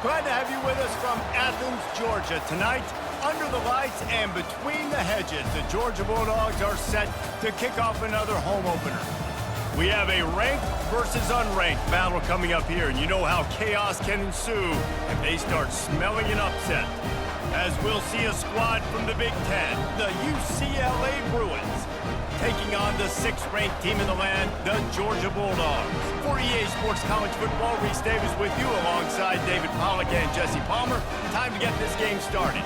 Glad to have you with us from Athens, Georgia. Tonight, under the lights and between the hedges, the Georgia Bulldogs are set to kick off another home opener. We have a ranked versus unranked battle coming up here, and you know how chaos can ensue if they start smelling an upset. As we'll see a squad from the Big Ten, the UCLA Bruins, taking on the 6th-ranked team in the land, the Georgia Bulldogs. For EA Sports College Football, Reese Davis with you alongside David Pollack and Jesse Palmer. Time to get this game started.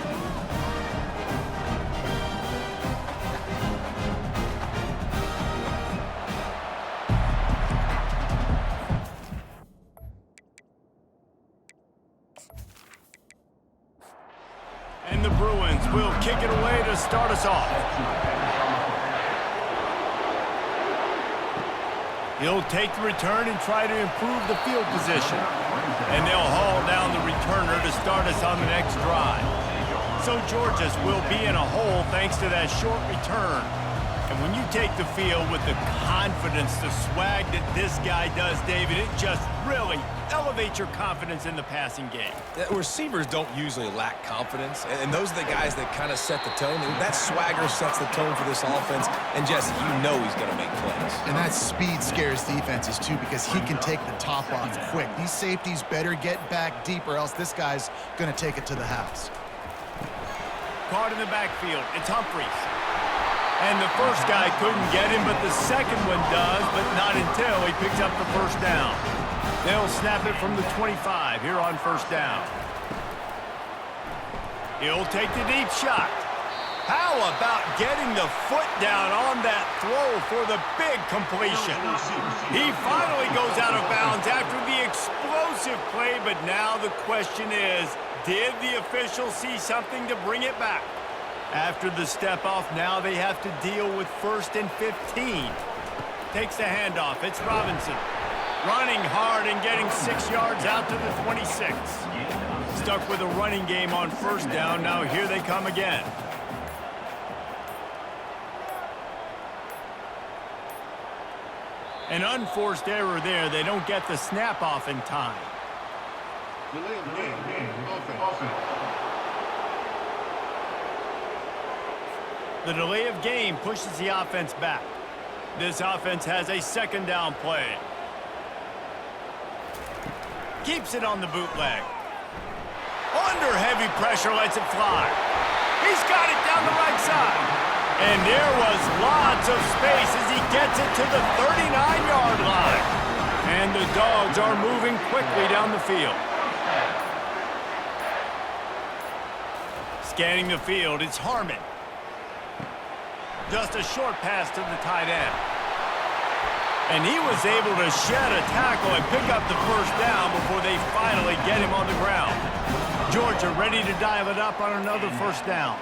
And the Bruins will kick it away to start us off. He'll take the return and try to improve the field position. And they'll haul down the returner to start us on the next drive. So Georgia's will be in a hole thanks to that short return. And when you take the field with the confidence, the swag that this guy does, David, it just really elevates your confidence in the passing game. Receivers don't usually lack confidence, and those are the guys that kind of set the tone. And that swagger sets the tone for this offense, and Jesse, you know he's going to make plays. And that speed scares defenses, too, because he can take the top off quick. These safeties better get back deep, or else this guy's going to take it to the house. Caught in the backfield, it's Humphries. And the first guy couldn't get him, but the second one does, but not until he picks up the first down. They'll snap it from the 25 here on first down. He'll take the deep shot. How about getting the foot down on that throw for the big completion? He finally goes out of bounds after the explosive play, but now the question is, did the official see something to bring it back? After the step-off, now they have to deal with 1st and 15. Takes the handoff. It's Robinson. Running hard and getting 6 yards out to the 26. Stuck with a running game on first down. Now here they come again. An unforced error there. They don't get the snap-off in time. The delay of game pushes the offense back. This offense has a 2nd down play. Keeps it on the bootleg. Under heavy pressure, lets it fly. He's got it down the right side. And there was lots of space as he gets it to the 39-yard line. And the Dogs are moving quickly down the field. Scanning the field, it's Harmon. Just a short pass to the tight end. And he was able to shed a tackle and pick up the first down before they finally get him on the ground. Georgia ready to dial it up on another first down.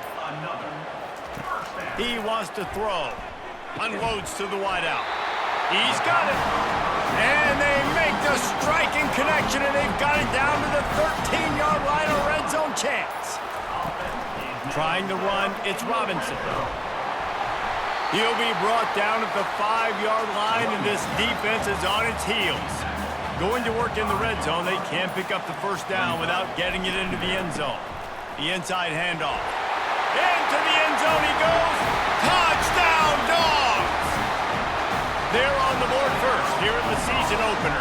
He wants to throw. Unloads to the wideout. He's got it. And they make the striking connection, and they've got it down to the 13-yard line, a red zone chance. Trying to run, it's Robinson. He'll be brought down at the 5-yard line, and this defense is on its heels. Going to work in the red zone, they can't pick up the first down without getting it into the end zone. The inside handoff. Into the end zone he goes. Touchdown, Dogs! They're on the board first here in the season opener.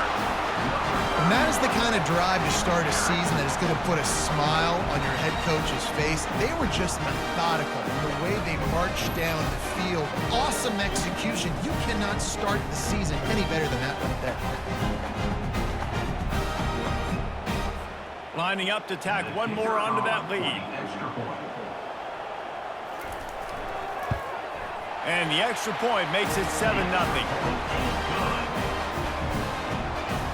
And that is the kind of drive to start a season that is going to put a smile on your head coach's face. They were just methodical in the way they marched down the field. Awesome execution. You cannot start the season any better than that right there. Lining up to tack one more onto that lead. And the extra point makes it 7-0.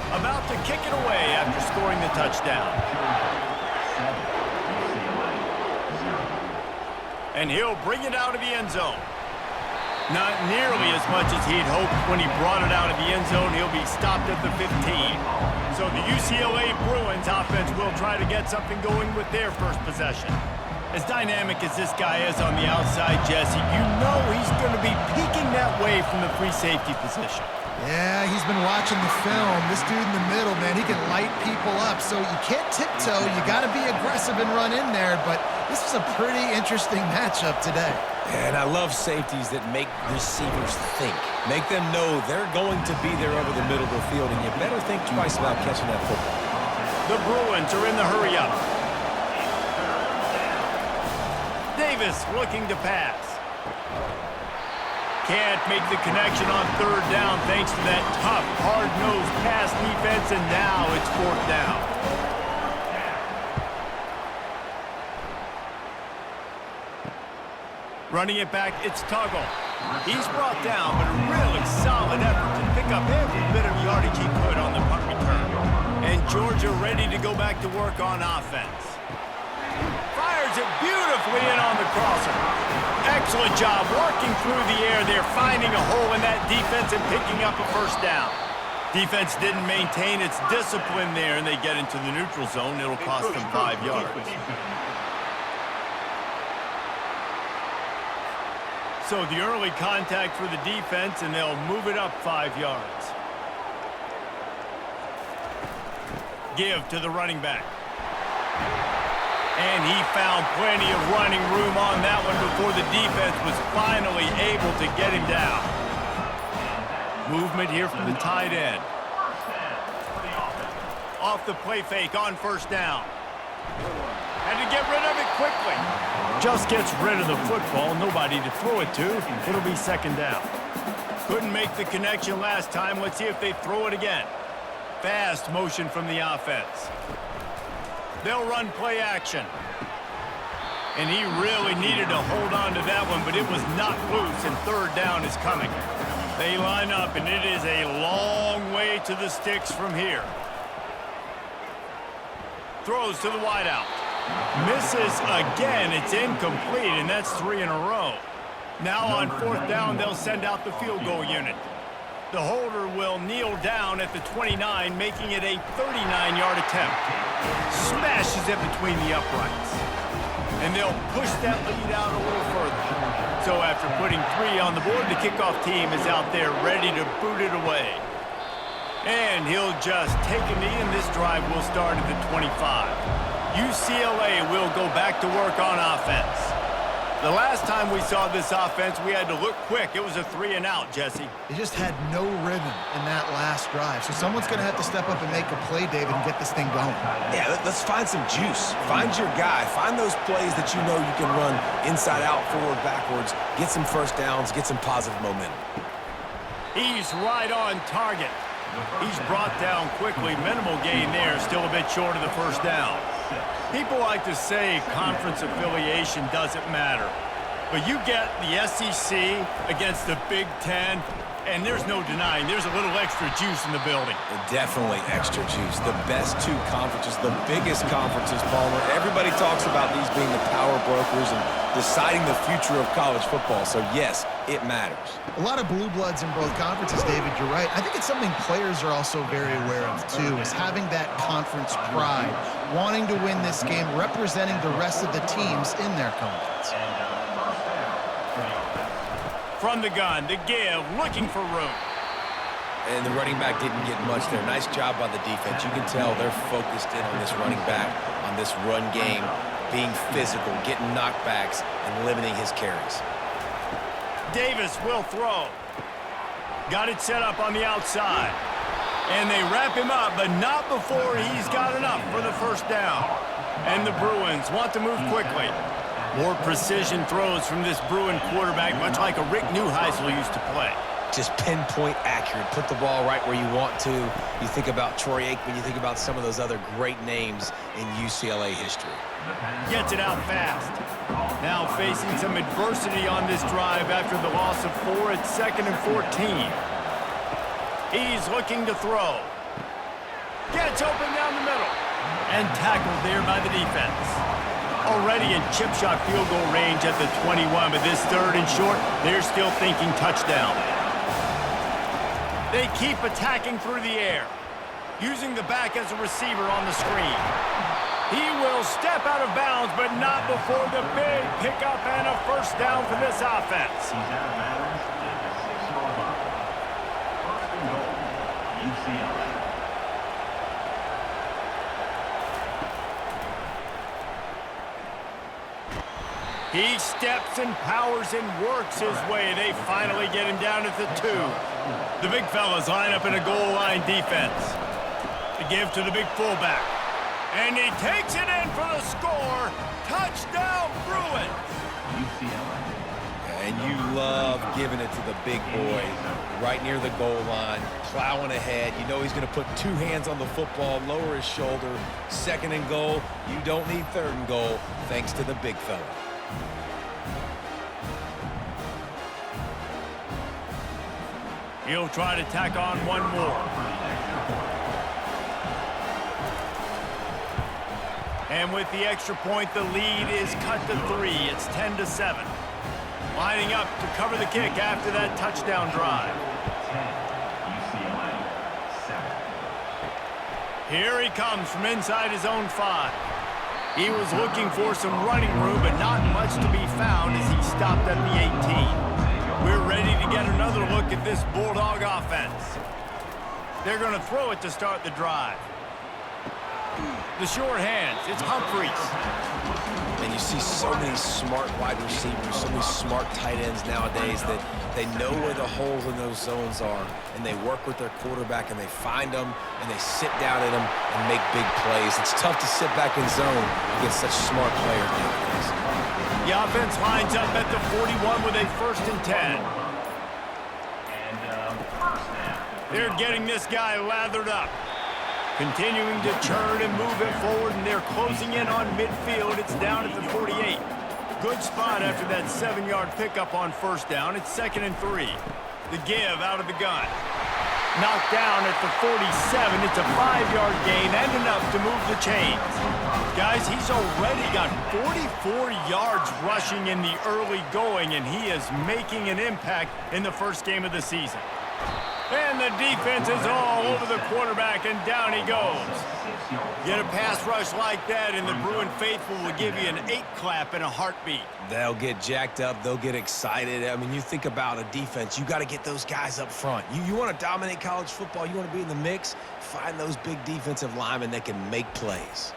About to kick it away after scoring the touchdown. And he'll bring it out of the end zone. Not nearly as much as he'd hoped when he brought it out of the end zone. He'll be stopped at the 15. So the UCLA Bruins offense will try to get something going with their first possession. As dynamic as this guy is on the outside, Jesse, you know he's going to be peeking that way from the free safety position. Yeah, he's been watching the film. This dude in the middle, man, he can light people up. So you can't tiptoe. You got to be aggressive and run in there. But this is a pretty interesting matchup today. And I love safeties that make receivers think. Make them know they're going to be there over the middle of the field, and you better think twice about catching that football. The Bruins are in the hurry-up. Davis looking to pass. Can't make the connection on third down thanks to that tough, hard-nosed pass defense, and now it's fourth down. Running it back, it's Tuggle. He's brought down, but a really solid effort to pick up every bit of yardage he could on the punt return. And Georgia ready to go back to work on offense. Fires it beautifully in on the crosser. Excellent job working through the air there, finding a hole in that defense and picking up a first down. Defense didn't maintain its discipline there, and they get into the neutral zone. It'll cost them 5 yards. So the early contact for the defense, and they'll move it up 5 yards. Give to the running back. And he found plenty of running room on that one before the defense was finally able to get him down. Movement here from the tight end. Off the play fake on first down. And to get rid of it quickly. Just gets rid of the football, nobody to throw it to. It'll be second down. Couldn't make the connection last time. Let's see if they throw it again. Fast motion from the offense. They'll run play action. And he really needed to hold on to that one, but it was not loose, and third down is coming. They line up, and it is a long way to the sticks from here. Throws to the wideout. Misses again. It's incomplete, and that's 3 in a row. Now on fourth down, they'll send out the field goal unit. The holder will kneel down at the 29, making it a 39-yard attempt. Smashes it between the uprights. And they'll push that lead out a little further. So after putting 3 on the board, the kickoff team is out there ready to boot it away. And he'll just take a knee, and this drive will start at the 25. UCLA will go back to work on offense. The last time we saw this offense, we had to look quick. It was a 3-and-out, Jesse. They just had no rhythm in that last drive. So someone's going to have to step up and make a play, David, and get this thing going. Yeah, let's find some juice. Find your guy. Find those plays that you know you can run inside out, forward, backwards. Get some first downs. Get some positive momentum. He's right on target. He's brought down quickly. Minimal gain there. Still a bit short of the first down. People like to say conference affiliation doesn't matter. But you get the SEC against the Big Ten, and there's no denying there's a little extra juice in the building. Definitely extra juice. The best 2 conferences, the biggest conferences, Palmer. Everybody talks about these being the power brokers and deciding the future of college football. So, yes, it matters. A lot of blue bloods in both conferences, David. You're right. I think it's something players are also very aware of, too, is having that conference pride, wanting to win this game, representing the rest of the teams in their conference. From the gun, the give, looking for room. And the running back didn't get much there. Nice job by the defense. You can tell they're focused in on this running back, on this run game, being physical, getting knockbacks, and limiting his carries. Davis will throw. Got it set up on the outside. And they wrap him up, but not before he's got enough for the first down. And the Bruins want to move quickly. More precision throws from this Bruin quarterback, much like a Rick Neuheisel used to play. Just pinpoint accurate. Put the ball right where you want to. You think about Troy Aikman, you think about some of those other great names in UCLA history. Gets it out fast. Now facing some adversity on this drive after the loss of 4 at 2nd and 14. He's looking to throw. Gets open down the middle. And tackled there by the defense. Already in chip shot field goal range at the 21, but this 3rd and short, they're still thinking touchdown. They keep attacking through the air, using the back as a receiver on the screen. He will step out of bounds, but not before the big pickup and a first down for this offense. He's out of bounds at the 6-yard line. First and goal, UCLA. He steps and powers and works his way. They finally get him down at the 2. The big fellas line up in a goal line defense. To give to the big fullback. And he takes it in for the score. Touchdown, Bruins. UCLA. And you love giving it to the big boy right near the goal line, plowing ahead. You know he's going to put 2 hands on the football, lower his shoulder. 2nd and goal. You don't need 3rd and goal thanks to the big fella. He'll try to tack on one more. And with the extra point, the lead is cut to 3. It's 10-7. Lining up to cover the kick after that touchdown drive. 10, UCLA, 7. Here he comes from inside his own 5. He was looking for some running room, but not much to be found as he stopped at the 18. We're ready to get another look at this Bulldog offense. They're going to throw it to start the drive. The short hands, it's Humphreys. And you see so many smart wide receivers, so many smart tight ends nowadays that they know where the holes in those zones are, and they work with their quarterback, and they find them, and they sit down in them and make big plays. It's tough to sit back in zone against such smart players nowadays. The offense lines up at the 41 with a 1st and 10. And first down. They're getting this guy lathered up. Continuing to churn and move it forward, and they're closing in on midfield. It's down at the 48. Good spot after that 7-yard pickup on 1st down. It's 2nd and 3. The give out of the gun. Knocked down at the 47. It's a 5-yard gain and enough to move the chains. Guys, he's already got 44 yards rushing in the early going, and he is making an impact in the first game of the season. And the defense is all over the quarterback, and down he goes. Get a pass rush like that, and the Bruin faithful will give you an 8-clap in a heartbeat. They'll get jacked up. They'll get excited. I mean, you think about a defense. You got to get those guys up front. You want to dominate college football. You want to be in the mix. Find those big defensive linemen that can make plays.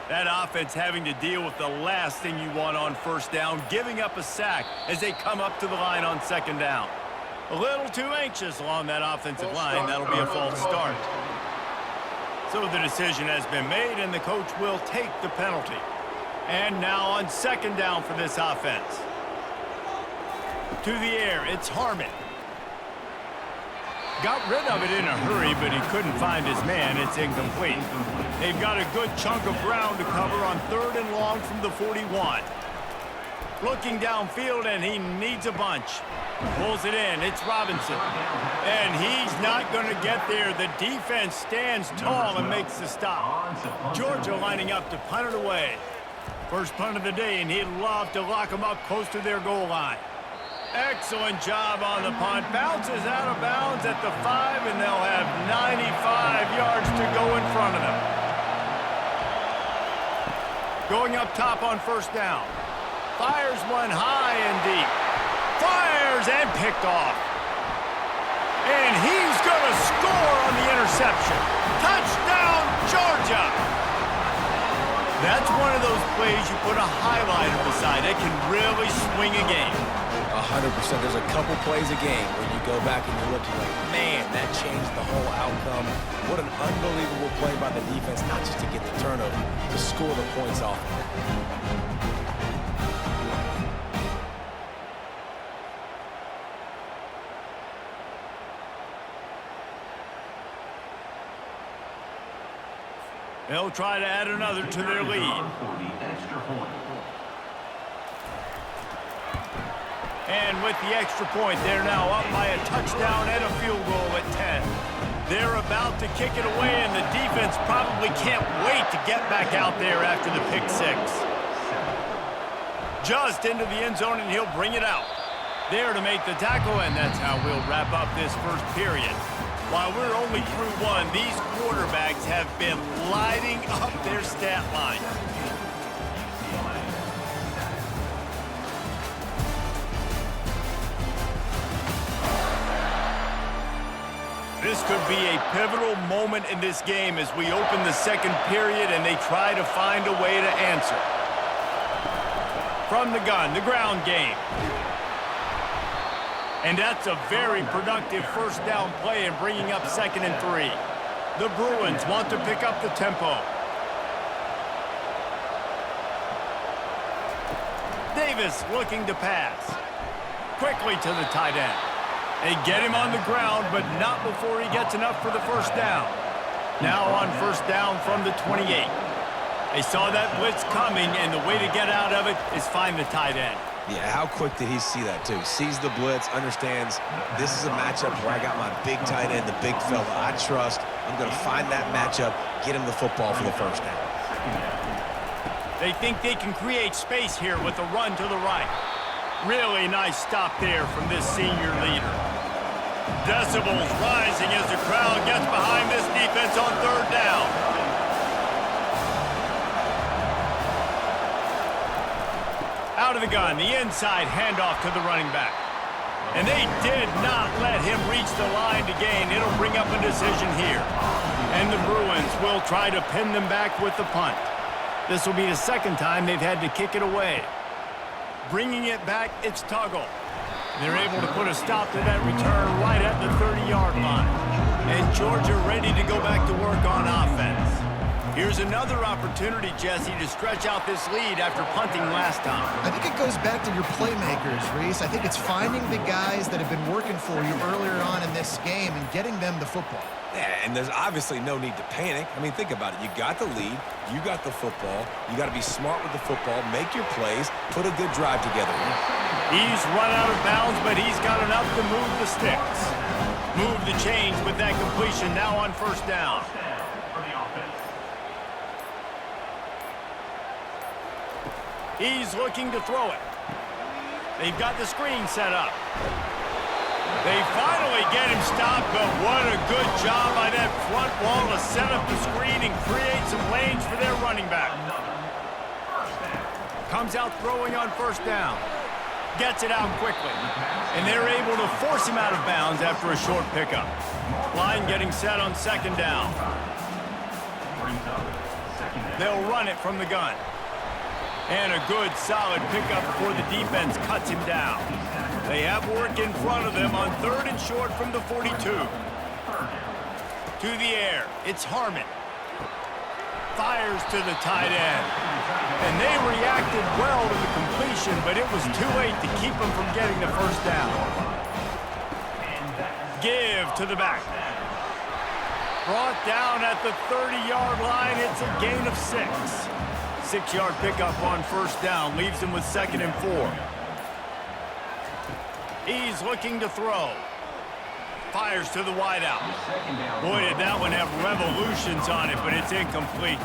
That offense having to deal with the last thing you want on 1st down, giving up a sack as they come up to the line on 2nd down. A little too anxious along that offensive line. That'll be a false start. So the decision has been made, and the coach will take the penalty. And now on 2nd down for this offense. To the air, it's Harmon. Got rid of it in a hurry, but he couldn't find his man. It's incomplete. They've got a good chunk of ground to cover on 3rd and long from the 41. Looking downfield, and he needs a bunch. Pulls it in. It's Robinson. And he's not going to get there. The defense stands tall and makes the stop. Georgia lining up to punt it away. First punt of the day, and he'd love to lock them up close to their goal line. Excellent job on the punt. Bounces out of bounds at the 5, and they'll have 95 yards to go in front of them. Going up top on 1st down. Fires one high and deep. Fires and picked off. And he's going to score on the interception. Touchdown, Georgia! That's one of those plays you put a highlighter beside. It can really swing a game. 100%. There's a couple plays a game when you go back and you're looking like, man, that changed the whole outcome. What an unbelievable play by the defense, not just to get the turnover, to score the points off. They'll try to add another to their lead. And with the extra point, they're now up by a touchdown and a field goal at 10. They're about to kick it away, and the defense probably can't wait to get back out there after the pick 6. Just into the end zone, and he'll bring it out. There to make the tackle, and that's how we'll wrap up this first period. While we're only through one, these quarterbacks have been lighting up their stat line. This could be a pivotal moment in this game as we open the second period and they try to find a way to answer. From the gun, the ground game. And that's a very productive first down play in bringing up 2nd and 3. The Bruins want to pick up the tempo. Davis looking to pass. Quickly to the tight end. They get him on the ground, but not before he gets enough for the first down. Now on first down from the 28. They saw that blitz coming, and the way to get out of it is find the tight end. Yeah, how quick did he see that, too? Sees the blitz, understands this is a matchup where I got my big tight end, the big fella I trust. I'm going to find that matchup, get him the football for the first down. They think they can create space here with a run to the right. Really nice stop there from this senior leader. Decibels rising as the crowd gets behind this defense on third down. Out of the gun, the inside handoff to the running back. And they did not let him reach the line to gain. It'll bring up a decision here. And the Bruins will try to pin them back with the punt. This will be the second time they've had to kick it away. Bringing it back, it's Tuggle. They're able to put a stop to that return right at the 30-yard line. And Georgia ready to go back to work on offense. Here's another opportunity, Jesse, to stretch out this lead after punting last time. I think it goes back to your playmakers, Reese. I think it's finding the guys that have been working for you earlier on in this game and getting them the football. Yeah, and there's obviously no need to panic. I mean, think about it. You got the lead. You got the football. You got to be smart with the football. Make your plays. Put a good drive together. He's run out of bounds, but he's got enough to move the sticks. Move the chains with that completion now on first down. He's looking to throw it. They've got the screen set up. They finally get him stopped, but what a good job by that front wall to set up the screen and create some lanes for their running back. Comes out throwing on first down. Gets it out quickly. And they're able to force him out of bounds after a short pickup. Line getting set on second down. They'll run it from the gun. And a good, solid pickup before the defense cuts him down. They have work in front of them on third and short from the 42. To the air, it's Harmon. Fires to the tight end. And they reacted well to the completion, but it was too late to keep them from getting the first down. Give to the back. Brought down at the 30-yard line. It's a gain of 6. 6-yard pickup on first down leaves him with 2nd and 4. He's looking to throw. Fires to the wideout. Boy, did that one have revolutions on it, but it's incomplete.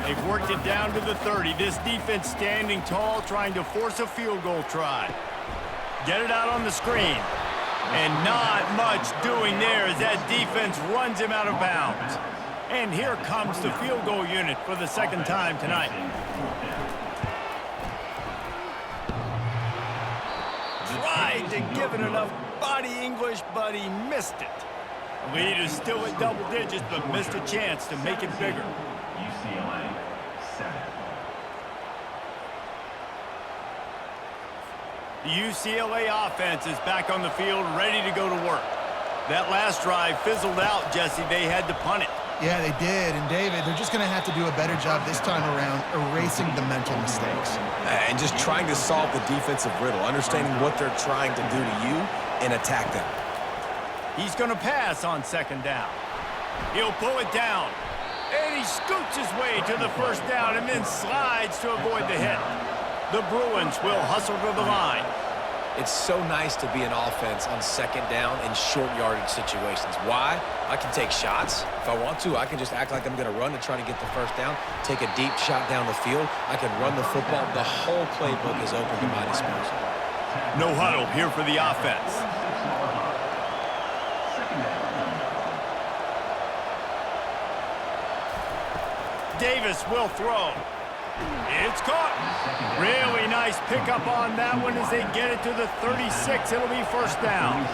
They've worked it down to the 30. This defense standing tall, trying to force a field goal try. Get it out on the screen. And not much doing there as that defense runs him out of bounds. And here comes the field goal unit for the second time tonight. Tried to give it enough body English, but he missed it. The lead is still at double digits, but missed a chance to make it bigger. UCLA 7. The UCLA offense is back on the field, ready to go to work. That last drive fizzled out, Jesse. They had to punt it. Yeah, they did. And, David, they're just going to have to do a better job this time around erasing the mental mistakes. And just trying to solve the defensive riddle, understanding what they're trying to do to you and attack them. He's going to pass on second down. He'll pull it down. And he scoots his way to the first down and then slides to avoid the hit. The Bruins will hustle to the line. It's so nice to be an offense on second down in short yardage situations. Why? I can take shots. If I want to, I can just act like I'm going to run and try to get the first down, take a deep shot down the field. I can run the football. The whole playbook is open to my disposal. No huddle here for the offense. Davis will throw. It's caught. Really nice pickup on that one as they get it to the 36. It'll be first down.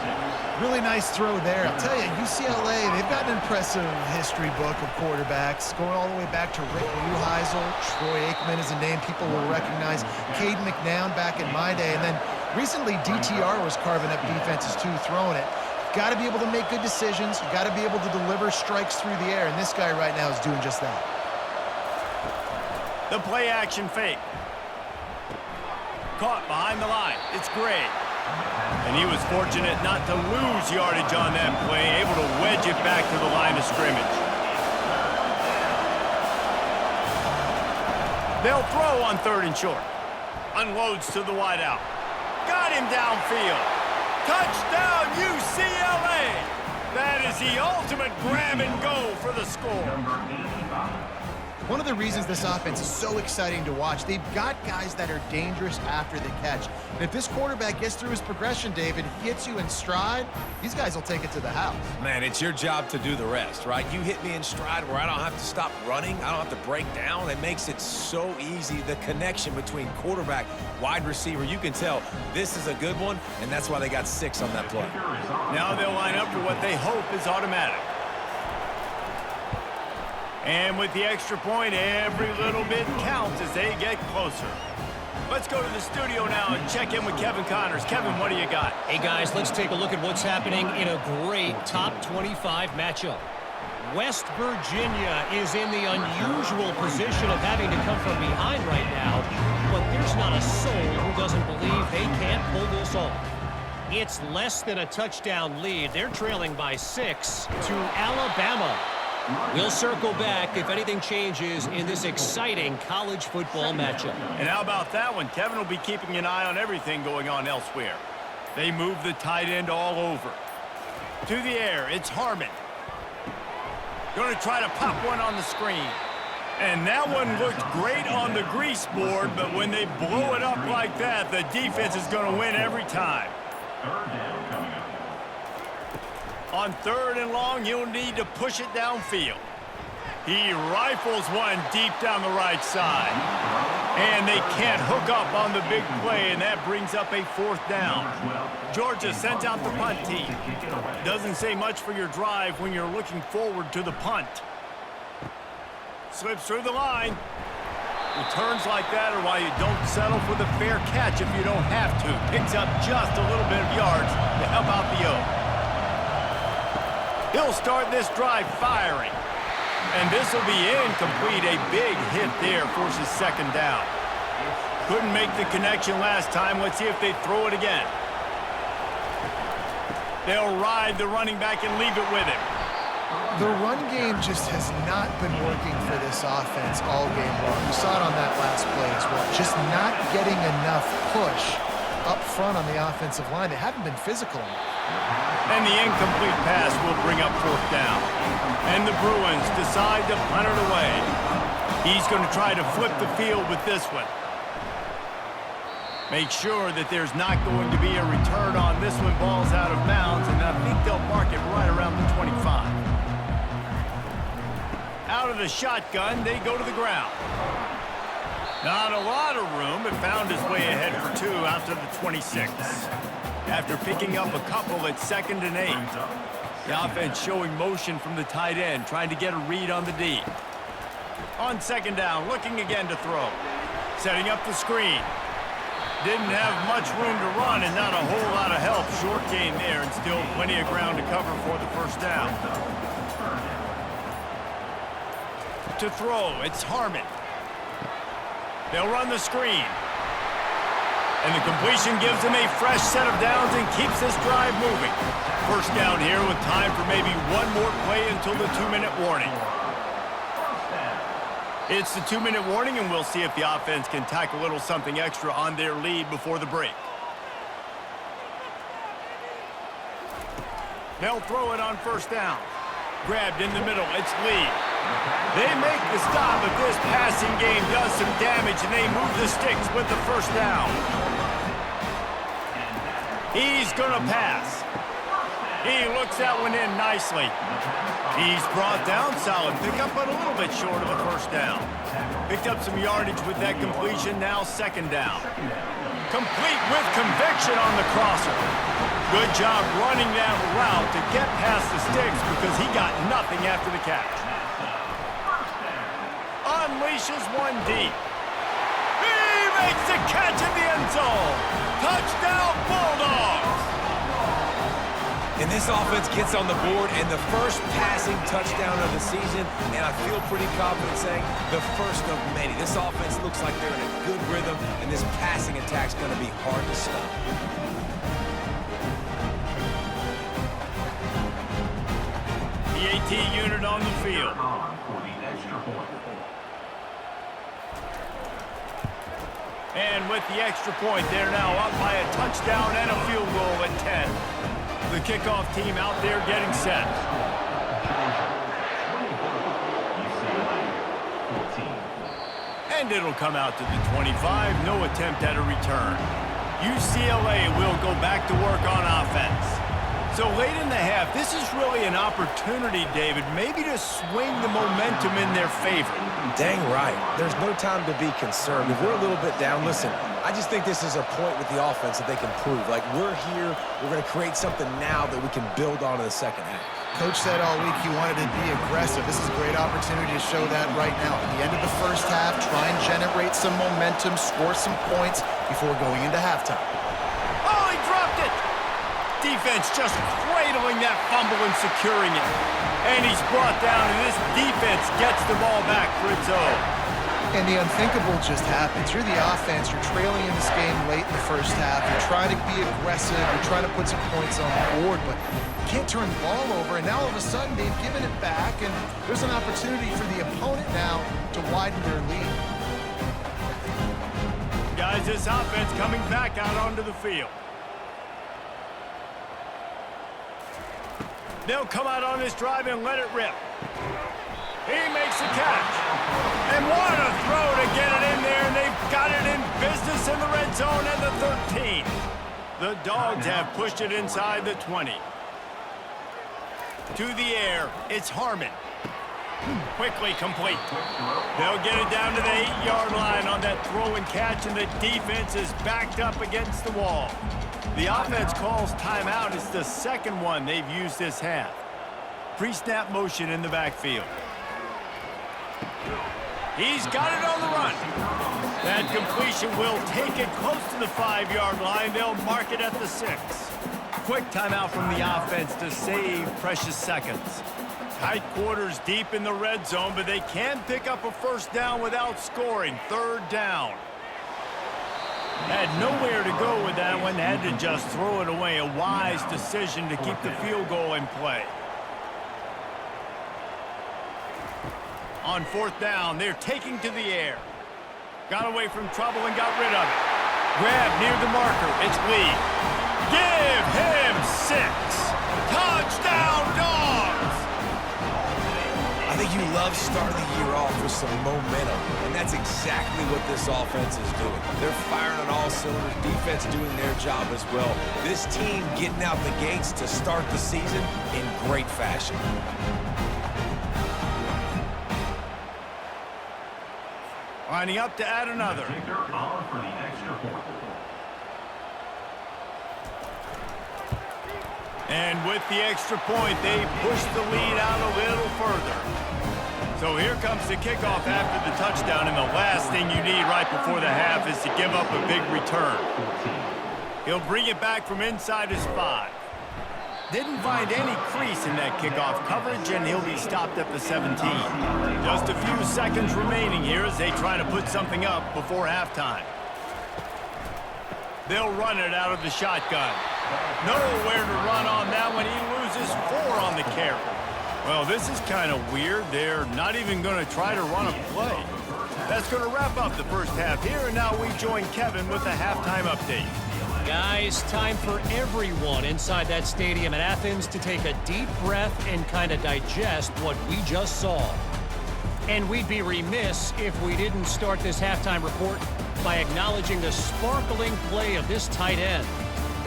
Really nice throw there. I'll tell you, UCLA, they've got an impressive history book of quarterbacks, going all the way back to Rick Neuheisel. Troy Aikman is a name people will recognize. Caden McNown back in my day. And then recently, DTR was carving up defenses too, throwing it. Got to be able to make good decisions. You got to be able to deliver strikes through the air, and this guy right now is doing just that. The play action fake. Caught behind the line. It's Gray. And he was fortunate not to lose yardage on that play, able to wedge it back to the line of scrimmage. They'll throw on 3rd and short. Unloads to the wideout. Got him downfield. Touchdown, UCLA! That is the ultimate grab and go for the score. One of the reasons this offense is so exciting to watch, they've got guys that are dangerous after the catch. And if this quarterback gets through his progression, David, hits you in stride, these guys will take it to the house. Man, it's your job to do the rest, right? You hit me in stride where I don't have to stop running. I don't have to break down. It makes it so easy. The connection between quarterback, wide receiver, you can tell this is a good one, and that's why they got 6 on that play. Now they'll line up for what they hope is automatic. And with the extra point, every little bit counts as they get closer. Let's go to the studio now and check in with Kevin Connors. Kevin, what do you got? Hey, guys, let's take a look at what's happening in a great top 25 matchup. West Virginia is in the unusual position of having to come from behind right now, but there's not a soul who doesn't believe they can't pull this off. It's less than a touchdown lead. They're trailing by 6 to Alabama. We'll circle back if anything changes in this exciting college football matchup. And how about that one? Kevin will be keeping an eye on everything going on elsewhere. They move the tight end all over. To the air, it's Harmon. Going to try to pop one on the screen. And that one looked great on the grease board, but when they blow it up like that, the defense is going to win every time. On 3rd and long, you'll need to push it downfield. He rifles one deep down the right side. And they can't hook up on the big play, and that brings up a 4th down. Georgia sends out the punt team. Doesn't say much for your drive when you're looking forward to the punt. Slips through the line. Returns like that are why you don't settle for the fair catch if you don't have to. Picks up just a little bit of yards to help out the O. He'll start this drive firing. And this will be incomplete. A big hit there forces 2nd down. Couldn't make the connection last time. Let's see if they throw it again. They'll ride the running back and leave it with him. The run game just has not been working for this offense all game long. We saw it on that last play as well. Just not getting enough push up front on the offensive line. They haven't been physical enough. And the incomplete pass will bring up 4th down. And the Bruins decide to punt it away. He's going to try to flip the field with this one. Make sure that there's not going to be a return on this one. Ball's out of bounds, and I think they'll mark it right around the 25. Out of the shotgun, they go to the ground. Not a lot of room, but found his way ahead for 2 out to the 26. After picking up a couple at 2nd and 8. The offense showing motion from the tight end, trying to get a read on the D. On 2nd down, looking again to throw. Setting up the screen. Didn't have much room to run and not a whole lot of help. Short gain there and still plenty of ground to cover for the 1st down. To throw, it's Harmon. They'll run the screen. And the completion gives them a fresh set of downs and keeps this drive moving. 1st down here with time for maybe one more play until the 2-minute warning. It's the 2-minute warning, and we'll see if the offense can tack a little something extra on their lead before the break. They'll throw it on 1st down. Grabbed in the middle, it's Lee. They make the stop, but this passing game does some damage, and they move the sticks with the 1st down. He's going to pass. He looks that one in nicely. He's brought down solid pickup, but a little bit short of a first down. Picked up some yardage with that completion, now second down. Complete with conviction on the crosser. Good job running that route to get past the sticks because he got nothing after the catch. Unleashes one deep. He makes the catch in the end zone. Touchdown, Bulldogs. And this offense gets on the board and the first passing touchdown of the season, and I feel pretty confident saying the first of many. This offense looks like they're in a good rhythm, and this passing attack's going to be hard to stop. The AT unit on the field. And with the extra point, they're now up by a touchdown and a field goal at 10. The kickoff team out there getting set. And it'll come out to the 25. No attempt at a return. UCLA will go back to work on offense. So late in the half, this is really an opportunity, David, maybe to swing the momentum in their favor. Dang right. There's no time to be concerned. If we're a little bit down, listen, I just think this is a point with the offense that they can prove. Like, we're here, we're going to create something now that we can build on in the second half. Coach said all week he wanted to be aggressive. This is a great opportunity to show that right now. At the end of the first half, try and generate some momentum, score some points before going into halftime. Oh, he dropped it! Defense just cradling that fumble and securing it. And he's brought down, and this defense gets the ball back for its own. And the unthinkable just happens. You're the offense. You're trailing in this game late in the first half. You're trying to be aggressive. You're trying to put some points on the board, but you can't turn the ball over. And now all of a sudden they've given it back, and there's an opportunity for the opponent now to widen their lead. Guys, this offense coming back out onto the field. They'll come out on this drive and let it rip. He makes the catch. And what a throw to get it in there, and they've got it in business in the red zone at the 13. The Dogs have pushed it inside the 20. To the air, it's Harmon. Quickly complete. They'll get it down to the 8-yard line on that throw and catch, and the defense is backed up against the wall. The offense calls timeout. It's the second one they've used this half. Pre-snap motion in the backfield. He's got it on the run. That completion will take it close to the 5-yard line. They'll mark it at the 6. Quick timeout from the offense to save precious seconds. Tight quarters deep in the red zone, but they can pick up a first down without scoring. Third down. Had nowhere to go with that one. Had to just throw it away. A wise decision to keep the field goal in play. On fourth down, they're taking to the air. Got away from trouble and got rid of it. Grab near the marker. It's Lee. Give him 6. Touchdown, Dogs! I think you love starting the year off with some momentum, and that's exactly what this offense is doing. They're firing on all cylinders, defense doing their job as well. This team getting out the gates to start the season in great fashion. Lining up to add another. And with the extra point, they push the lead out a little further. So here comes the kickoff after the touchdown, and the last thing you need right before the half is to give up a big return. He'll bring it back from inside his 5. Didn't find any crease in that kickoff coverage, and he'll be stopped at the 17. Just a few seconds remaining here as they try to put something up before halftime. They'll run it out of the shotgun. Nowhere to run on that one. He loses 4 on the carry. Well, this is kind of weird. They're not even going to try to run a play. That's going to wrap up the first half here, and now we join Kevin with the halftime update. Guys, time for everyone inside that stadium in Athens to take a deep breath and kind of digest what we just saw. And we'd be remiss if we didn't start this halftime report by acknowledging the sparkling play of this tight end.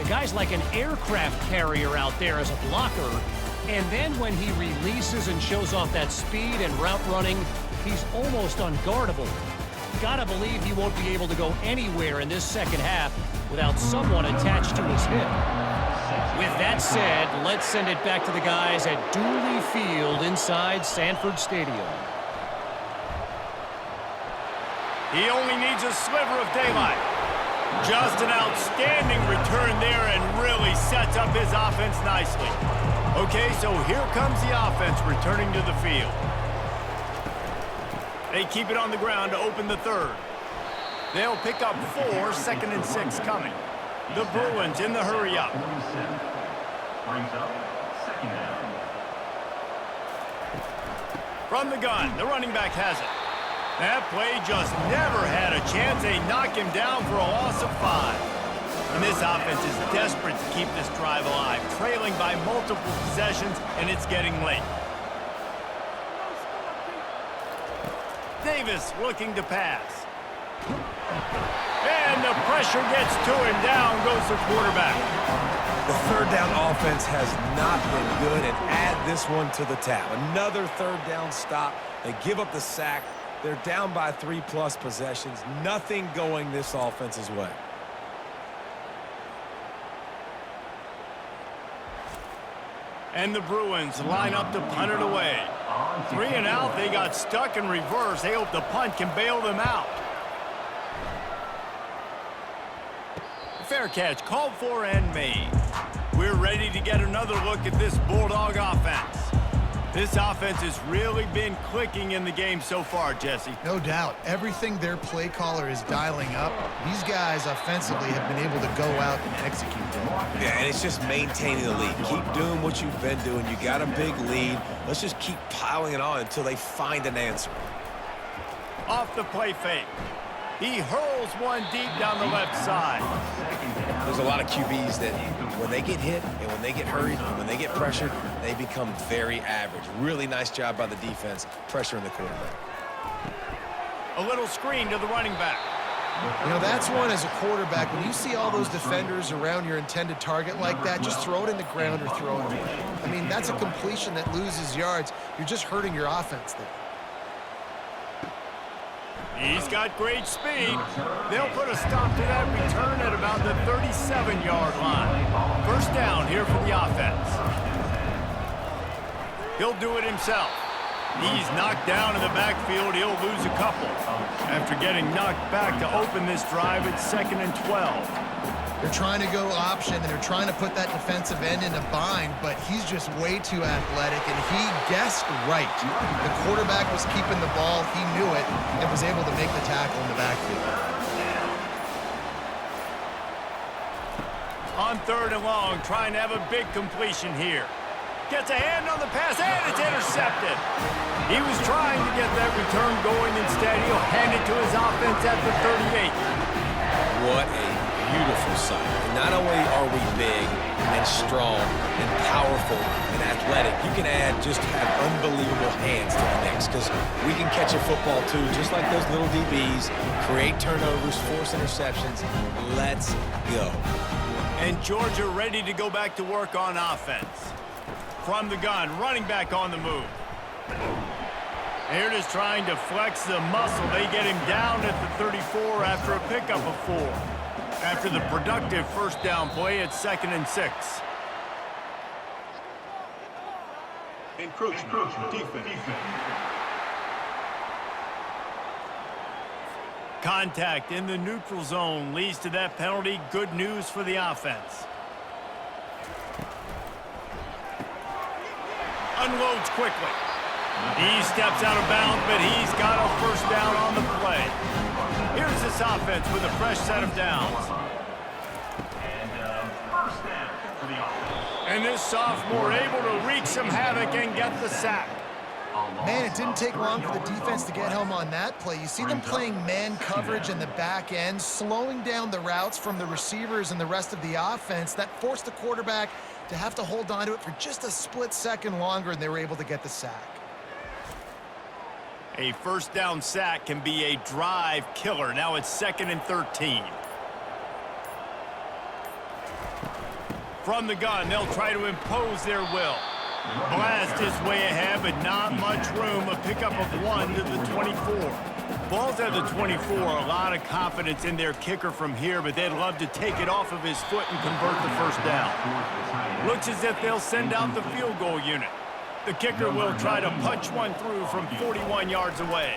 The guy's like an aircraft carrier out there as a blocker. And then when he releases and shows off that speed and route running, he's almost unguardable. Gotta believe he won't be able to go anywhere in this second half without someone attached to his hip. With that said, let's send it back to the guys at Dooley Field inside Sanford Stadium. He only needs a sliver of daylight. Just an outstanding return there and really sets up his offense nicely. Okay, so here comes the offense returning to the field. They keep it on the ground to open the third. They'll pick up 4, 2nd and 6 coming. The Bruins in the hurry up. Brings up 2nd down. From the gun, the running back has it. That play just never had a chance. They knock him down for a loss of 5. And this offense is desperate to keep this drive alive, trailing by multiple possessions, and it's getting late. Davis looking to pass. And the pressure gets to him. Down goes the quarterback. The third down offense has not been good, and add this one to the tab. Another third down stop. They give up the sack. They're down by 3+ possessions. Nothing going this offense's way. And the Bruins line up to punt it away. 3 and out, they got stuck in reverse. They hope the punt can bail them out. Fair catch, called for and made. We're ready to get another look at this Bulldog offense. This offense has really been clicking in the game so far, Jesse. No doubt. Everything their play caller is dialing up, these guys offensively have been able to go out and execute them. Yeah, and it's just maintaining the lead. Keep doing what you've been doing. You got a big lead. Let's just keep piling it on until they find an answer. Off the play fake. He hurls one deep down the left side. There's a lot of QBs that when they get hit and when they get hurried and when they get pressured, they become very average. Really nice job by the defense, pressuring the quarterback. A little screen to the running back. You know, that's one as a quarterback. When you see all those defenders around your intended target like that, just throw it in the ground or throw it away. I mean, that's a completion that loses yards. You're just hurting your offense there. He's got great speed. They'll put a stop to that return at about the 37-yard line. First down here for the offense. He'll do it himself. He's knocked down in the backfield. He'll lose a couple. After getting knocked back to open this drive, it's 2nd and 12. They're trying to go option, and they're trying to put that defensive end in a bind, but he's just way too athletic, and he guessed right. The quarterback was keeping the ball. He knew it and was able to make the tackle in the backfield. On 3rd and long, trying to have a big completion here. Gets a hand on the pass, and it's intercepted. He was trying to get that return going. Instead, he'll hand it to his offense at the 38. What a beautiful sight. And not only are we big and strong and powerful and athletic, you can add just have unbelievable hands to the mix because we can catch a football too, just like those little DBs, create turnovers, force interceptions. Let's go. And Georgia ready to go back to work on offense. From the gun, running back on the move. They're just trying to flex the muscle. They get him down at the 34 after a pickup of 4. After the productive first down play, it's 2nd and 6. Encroachment defense. Contact in the neutral zone leads to that penalty. Good news for the offense. Unloads quickly. He steps out of bounds, but he's got a first down on the play. Here's this offense with a fresh set of downs. And first down for the offense. And this sophomore able to wreak some havoc and get the sack. Man, it didn't take long for the defense to get home on that play. You see them playing man coverage in the back end, slowing down the routes from the receivers and the rest of the offense. That forced the quarterback to have to hold on to it for just a split second longer, and they were able to get the sack. A first down sack can be a drive killer. Now it's 2nd and 13. From the gun, they'll try to impose their will. Blast is way ahead, but not much room. A pickup of 1 to the 24. Ball's at the 24. A lot of confidence in their kicker from here, but they'd love to take it off of his foot and convert the first down. Looks as if they'll send out the field goal unit. The kicker will try to punch one through from 41 yards away.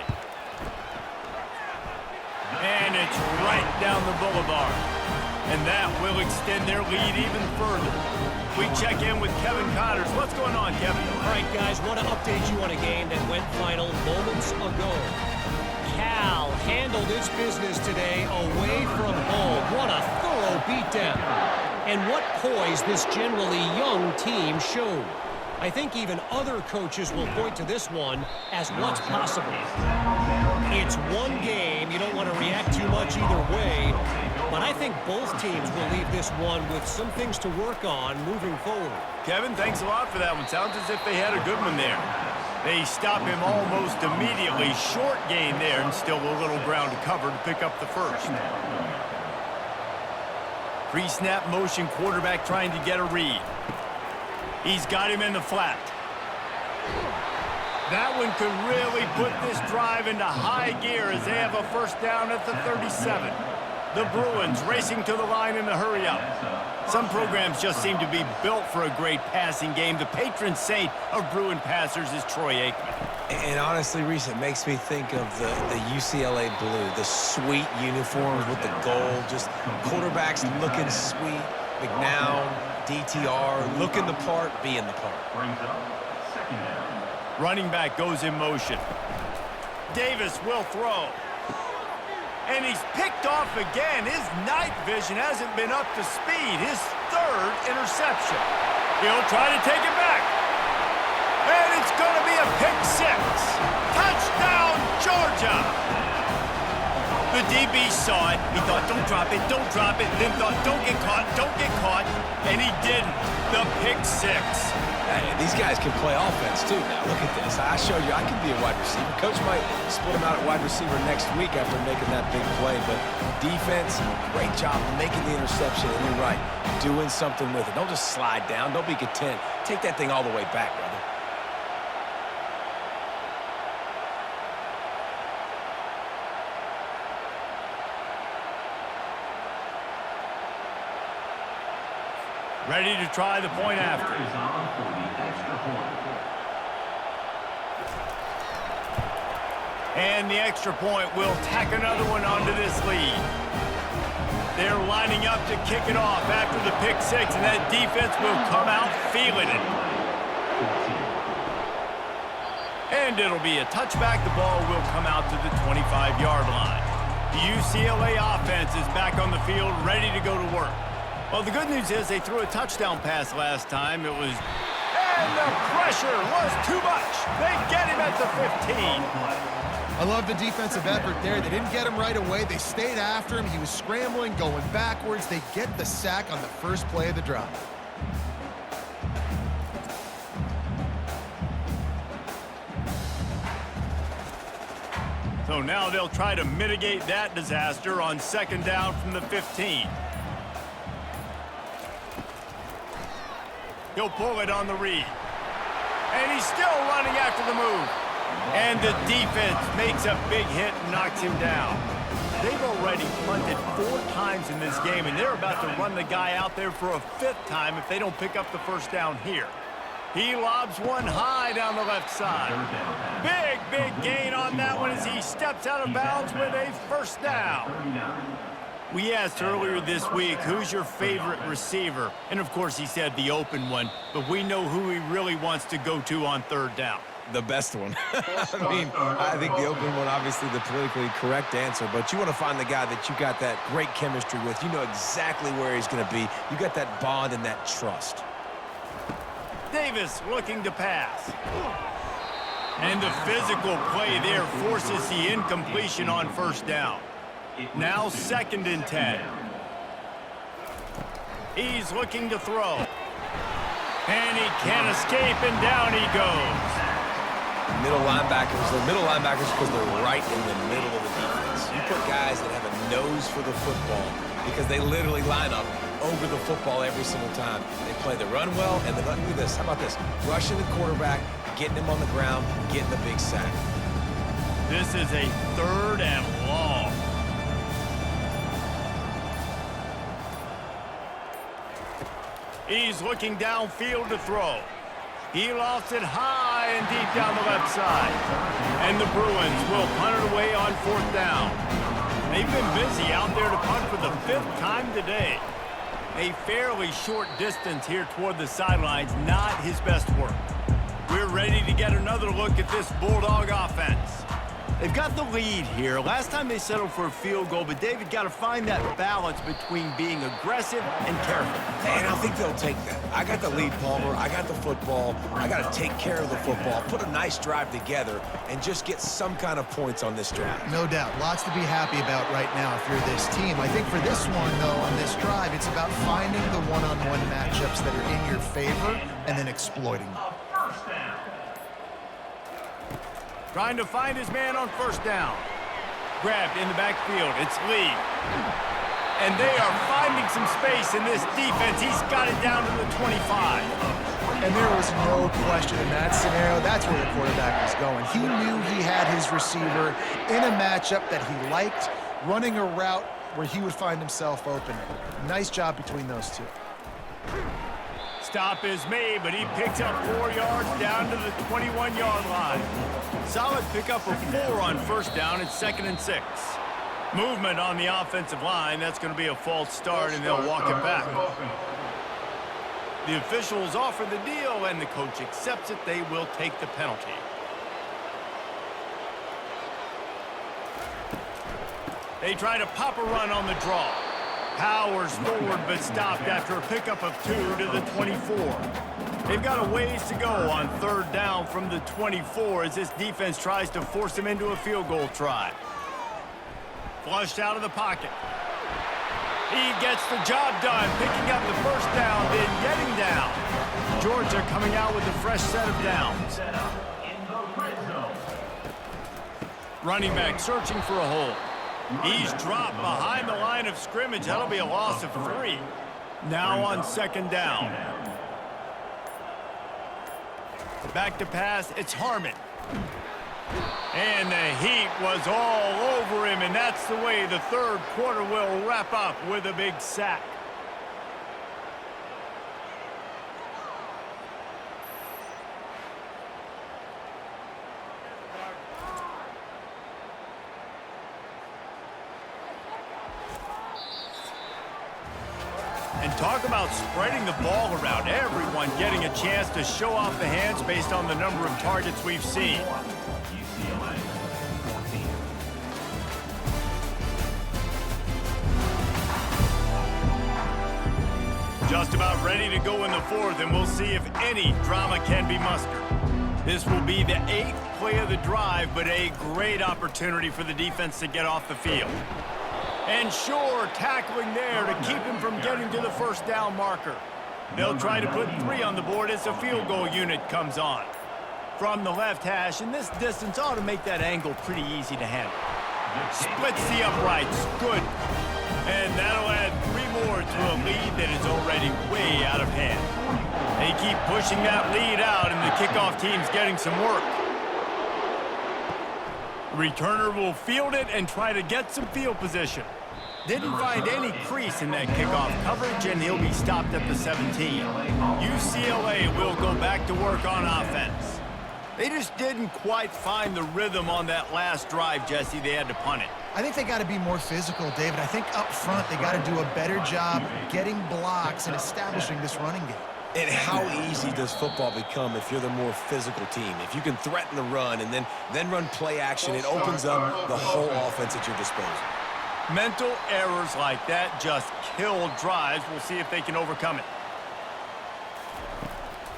And it's right down the boulevard. And that will extend their lead even further. We check in with Kevin Connors. What's going on, Kevin? All right, guys, want to update you on a game that went final moments ago. Cal handled its business today away from home. What a thorough beatdown. And what poise this generally young team showed. I think even other coaches will point to this one as what's possible. It's one game. You don't want to react too much either way. But I think both teams will leave this one with some things to work on moving forward. Kevin, thanks a lot for that one. Sounds as if they had a good one there. They stop him almost immediately. Short gain there, and still a little ground to cover to pick up the first. Pre-snap motion, quarterback trying to get a read. He's got him in the flat. That one could really put this drive into high gear as they have a first down at the 37. The Bruins racing to the line in the hurry-up. Some programs just seem to be built for a great passing game. The patron saint of Bruin passers is Troy Aikman. And honestly, Reese, it makes me think of the UCLA blue, the sweet uniforms with the gold, just quarterbacks looking sweet, McNown, DTR, looking the part, being the part. Running back goes in motion. Davis will throw. And he's picked off again. His night vision hasn't been up to speed. His third interception. He'll try to take it back. And it's going to be a pick six. Touchdown, Georgia. The DB saw it. He thought, don't drop it, don't drop it. Then thought, don't get caught, don't get caught. And he didn't. The pick six. Hey, these guys can play offense, too. Now, look at this. I showed you I can be a wide receiver. Coach might split him out at wide receiver next week after making that big play. But defense, great job making the interception. And you're right, doing something with it. Don't just slide down. Don't be content. Take that thing all the way back, brother. Ready to try the point after. And the extra point will tack another one onto this lead. They're lining up to kick it off after the pick six, and that defense will come out feeling it. And it'll be a touchback. The ball will come out to the 25-yard line. The UCLA offense is back on the field, ready to go to work. Well, the good news is they threw a touchdown pass last time. It was... And the pressure was too much. They get him at the 15. I love the defensive effort there. They didn't get him right away. They stayed after him. He was scrambling, going backwards. They get the sack on the first play of the drive. So now they'll try to mitigate that disaster on second down from the 15. He'll pull it on the read. And he's still running after the move. And the defense makes a big hit and knocks him down. They've already punted 4 times in this game, and they're about to run the guy out there for a 5th time if they don't pick up the first down here. He lobs one high down the left side. Big gain on that one as he steps out of bounds with a first down. We asked earlier this week, who's your favorite receiver? And, of course, he said the open one, but we know who he really wants to go to on third down. The best one. I think the open one, obviously the politically correct answer, but you want to find the guy that you got that great chemistry with. You know exactly where he's going to be. You got that bond and that trust. Davis looking to pass. And the physical play there forces the incompletion on first down. Now 2nd and 10. He's looking to throw. And he can't escape, and down he goes. Middle linebackers, they're middle linebackers because they're right in the middle of the defense. You put guys that have a nose for the football because they literally line up over the football every single time. They play the run well, and then look at this. How about this? Rushing the quarterback, getting him on the ground, getting the big sack. This is a 3rd and long. He's looking downfield to throw. He lost it high and deep down the left side. And the Bruins will punt it away on 4th down. They've been busy out there to punt for the 5th time today. A fairly short distance here toward the sidelines, not his best work. We're ready to get another look at this Bulldog offense. They've got the lead here. Last time they settled for a field goal, but David got to find that balance between being aggressive and careful. And I think they'll take that. I got the lead, Palmer. I got the football. I got to take care of the football, put a nice drive together, and just get some kind of points on this drive. No doubt. Lots to be happy about right now if you're this team. I think for this one, though, on this drive, it's about finding the one-on-one matchups that are in your favor and then exploiting them. Trying to find his man on 1st down. Grabbed in the backfield. It's Lee. And they are finding some space in this defense. He's got it down to the 25. And there was no question in that scenario. That's where the quarterback was going. He knew he had his receiver in a matchup that he liked, running a route where he would find himself open. Nice job between those two. Stop is made, but he picks up 4 yards down to the 21-yard line. Solid pickup of 4 on 1st down. It's 2nd and 6. Movement on the offensive line. That's going to be a false start, and they'll walk it back. The officials offer the deal, and the coach accepts it. They will take the penalty. They try to pop a run on the draw. Powers forward, but stopped after a pickup of 2 to the 24. They've got a ways to go on 3rd down from the 24 as this defense tries to force him into a field goal try. Flushed out of the pocket. He gets the job done, picking up the 1st down, then getting down. Georgia coming out with a fresh set of downs. Running back searching for a hole. He's dropped behind the line of scrimmage. That'll be a loss of 3. Now on 2nd down. Back to pass, it's Harmon. And the heat was all over him, and that's the way the 3rd quarter will wrap up with a big sack. And talk about spreading the ball around. Everyone getting a chance to show off the hands based on the number of targets we've seen. UCLA 14. Just about ready to go in the 4th, and we'll see if any drama can be mustered. This will be the 8th play of the drive, but a great opportunity for the defense to get off the field. And sure, tackling there to keep him from getting to the 1st down marker. They'll try to put 3 on the board as the field goal unit comes on. From the left hash, and this distance ought to make that angle pretty easy to handle. Splits the uprights, good. And that'll add 3 more to a lead that is already way out of hand. They keep pushing that lead out, and the kickoff team's getting some work. Returner will field it and try to get some field position. Didn't find any crease in that kickoff coverage, and he'll be stopped at the 17. UCLA will go back to work on offense. They just didn't quite find the rhythm on that last drive, Jesse. They had to punt it. I think they got to be more physical, David. I think up front they got to do a better job getting blocks and establishing this running game. And how easy does football become if you're the more physical team? If you can threaten the run and then run play action, it opens up the whole offense at your disposal. Mental errors like that just kill drives. We'll see if they can overcome it.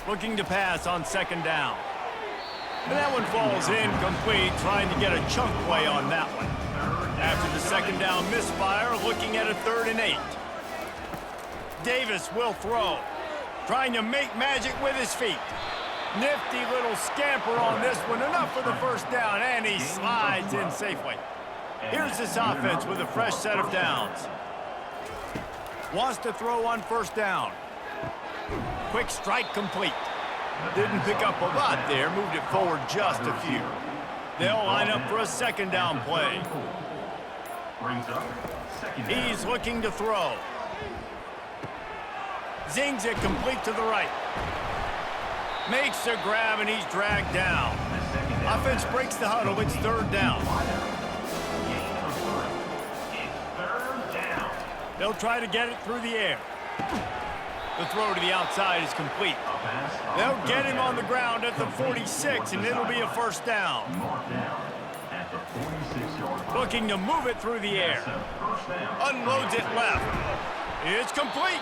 Looking to pass on 2nd down. And that one falls incomplete, trying to get a chunk play on that one. After the 2nd down misfire, looking at a 3rd and 8. Davis will throw. Trying to make magic with his feet. Nifty little scamper on this one. Enough for the 1st down, and he slides in safely. Here's this offense with a fresh set of downs. Wants to throw on first down. Quick strike complete. Didn't pick up a lot there. Moved it forward just a few. They'll line up for a second down play. He's looking to throw. Zings it complete to the right. Makes a grab, and he's dragged down. Offense breaks the huddle. It's third down. They'll try to get it through the air. The throw to the outside is complete. They'll get him on the ground at the 46, and it'll be a first down. Looking to move it through the air. Unloads it left. It's complete.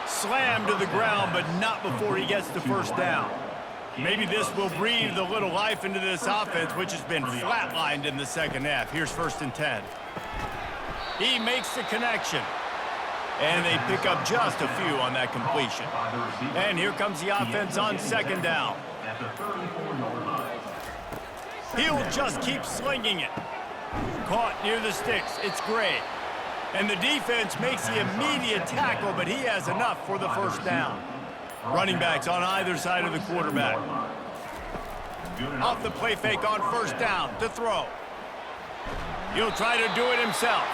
Slammed to the ground, but not before he gets the first down. Maybe this will breathe a little life into this offense, which has been flatlined in the second half. Here's 1st and 10. He makes the connection. And they pick up just a few on that completion. And here comes the offense on second down. He'll just keep slinging it. Caught near the sticks. It's Gray. And the defense makes the immediate tackle, but he has enough for the first down. Running backs on either side of the quarterback. Off the play fake on first down to throw. He'll try to do it himself.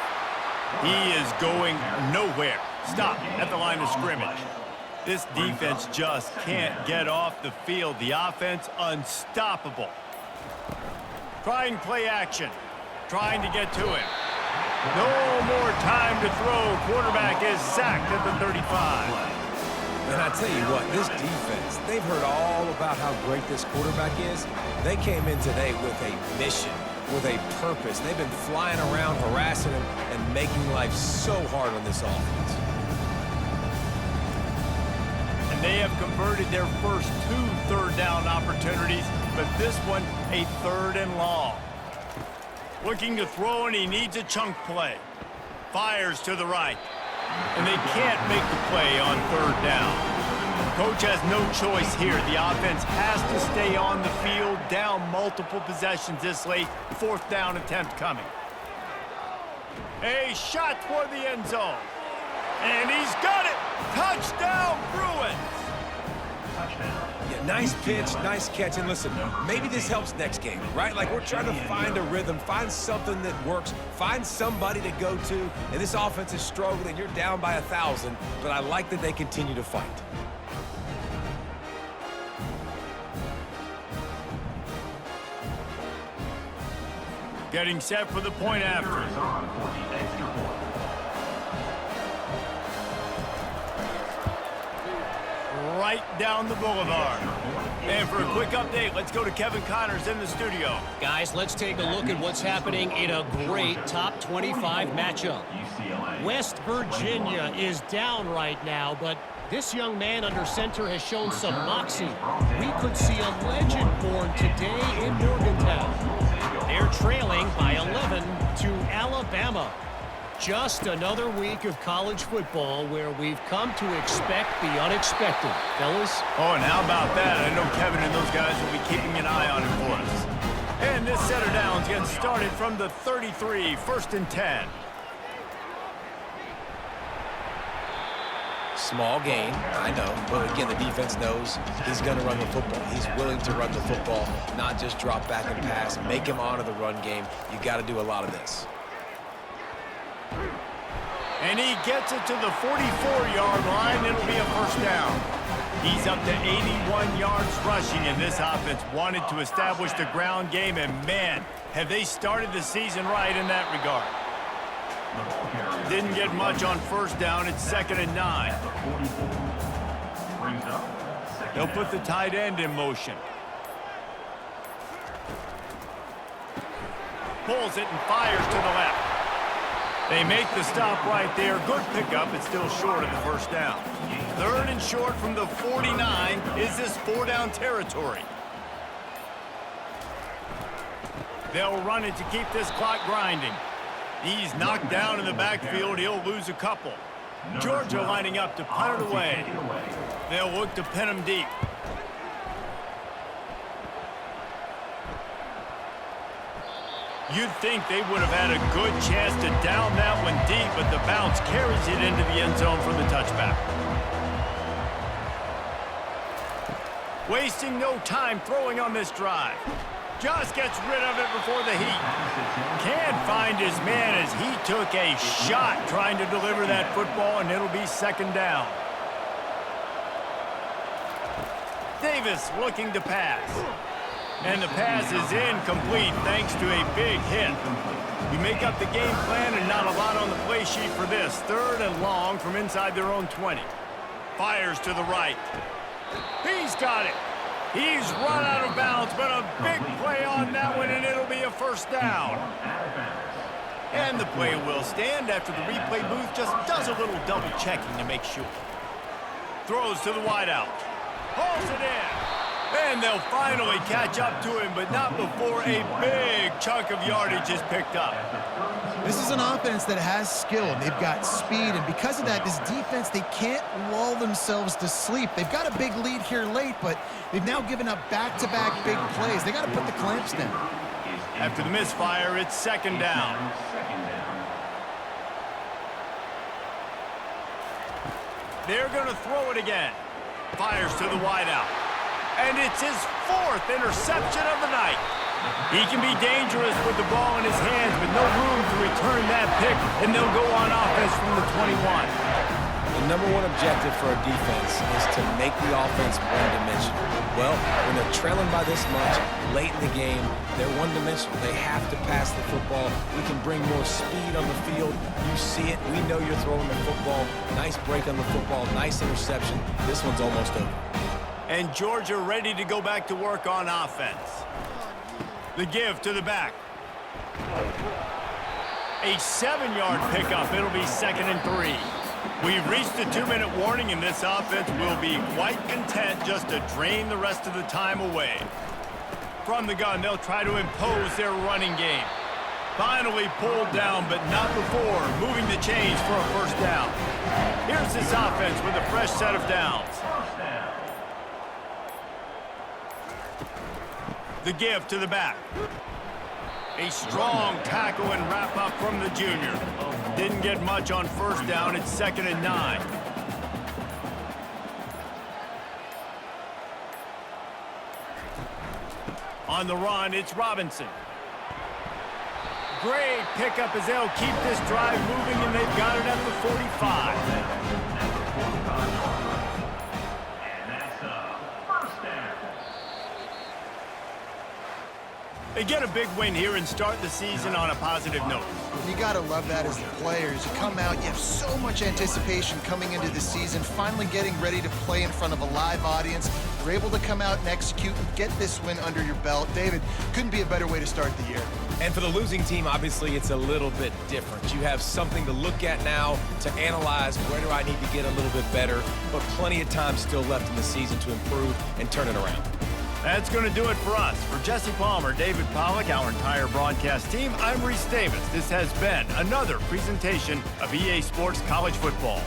He is going nowhere. Stop at the line of scrimmage. This defense just can't get off the field. The offense unstoppable. Trying play action. Trying to get to him. No more time to throw. Quarterback is sacked at the 35. And I tell you what, this defense, they've heard all about how great this quarterback is. They came in today with a mission, with a purpose. They've been flying around, harassing him, and making life so hard on this offense. And they have converted their first 2 third down opportunities, but this one a 3rd and long. Looking to throw, and he needs a chunk play. Fires to the right. And they can't make the play on 3rd down. Coach has no choice here. The offense has to stay on the field, down multiple possessions this late. 4th down attempt coming. A shot toward the end zone. And he's got it. Touchdown, Bruins. Yeah, nice pitch, nice catch. And listen, maybe this helps next game, right? Like, we're trying to find a rhythm, find something that works, find somebody to go to. And this offense is struggling. You're down by 1,000, but I like that they continue to fight. Getting set for the point after. Right down the boulevard. And for a quick update, let's go to Kevin Connors in the studio. Guys, let's take a look at what's happening in a great top 25 matchup. West Virginia is down right now, but this young man under center has shown some moxie. We could see a legend born today in Morgantown. They're trailing by 11 to Alabama. Just another week of college football where we've come to expect the unexpected. Fellas? Oh, and how about that? I know Kevin and those guys will be keeping an eye on it for us. And this set of downs gets started from the 33, 1st and 10. Small gain, I know, but again, the defense knows he's going to run the football. He's willing to run the football, not just drop back and pass, make him honor the run game. You got to do a lot of this. And he gets it to the 44-yard line. It'll be a first down. He's up to 81 yards rushing, and this offense wanted to establish the ground game, and man, have they started the season right in that regard. Didn't get much on first down. It's 2nd and 9. They'll put the tight end in motion. Pulls it and fires to the left. They make the stop right there. Good pickup. It's still short of the first down. 3rd and short from the 49. Is this 4-down territory? They'll run it to keep this clock grinding. He's knocked down in the backfield. He'll lose a couple. Georgia lining up to punt it away. They'll look to pin him deep. You'd think they would have had a good chance to down that one deep, but the bounce carries it into the end zone for the touchback. Wasting no time throwing on this drive. Just gets rid of it before the heat. Can't find his man as he took a shot trying to deliver that football, and it'll be second down. Davis looking to pass. And the pass is incomplete thanks to a big hit. We make up the game plan and not a lot on the play sheet for this. 3rd and long from inside their own 20. Fires to the right. He's got it. He's run out of bounds, but a big play on that one, and it'll be a first down. And the play will stand after the replay booth just does a little double checking to make sure. Throws to the wideout. Hauls it in. And they'll finally catch up to him, but not before a big chunk of yardage is picked up. This is an offense that has skill. They've got speed, and because of that, this defense, they can't lull themselves to sleep. They've got a big lead here late, but they've now given up back-to-back big plays. They got to put the clamps down. After the misfire, it's second down. They're going to throw it again. Fires to the wideout. And it's his 4th interception of the night. He can be dangerous with the ball in his hands, but no room to return that pick, and they'll go on offense from the 21. The number one objective for a defense is to make the offense one-dimensional. Well, when they're trailing by this much, late in the game, they're one-dimensional. They have to pass the football. We can bring more speed on the field. You see it. We know you're throwing the football. Nice break on the football. Nice interception. This one's almost over. And Georgia ready to go back to work on offense. The give to the back. A 7-yard pickup. It'll be 2nd and 3. We've reached the 2-minute warning, and this offense will be quite content just to drain the rest of the time away. From the gun, they'll try to impose their running game. Finally pulled down, but not before moving the chains for a first down. Here's this offense with a fresh set of downs. The give to the back. A strong tackle and wrap up from the junior. Didn't get much on first down. It's 2nd and 9. On the run, it's Robinson. Great pickup as they'll keep this drive moving, and they've got it at the 45. They get a big win here and start the season on a positive note. You got to love that as the players. You come out, you have so much anticipation coming into the season, finally getting ready to play in front of a live audience. You're able to come out and execute and get this win under your belt. David, couldn't be a better way to start the year. And for the losing team, obviously, it's a little bit different. You have something to look at now to analyze where do I need to get a little bit better, but plenty of time still left in the season to improve and turn it around. That's going to do it for us. For Jesse Palmer, David Pollack, our entire broadcast team, I'm Reese Davis. This has been another presentation of EA Sports College Football.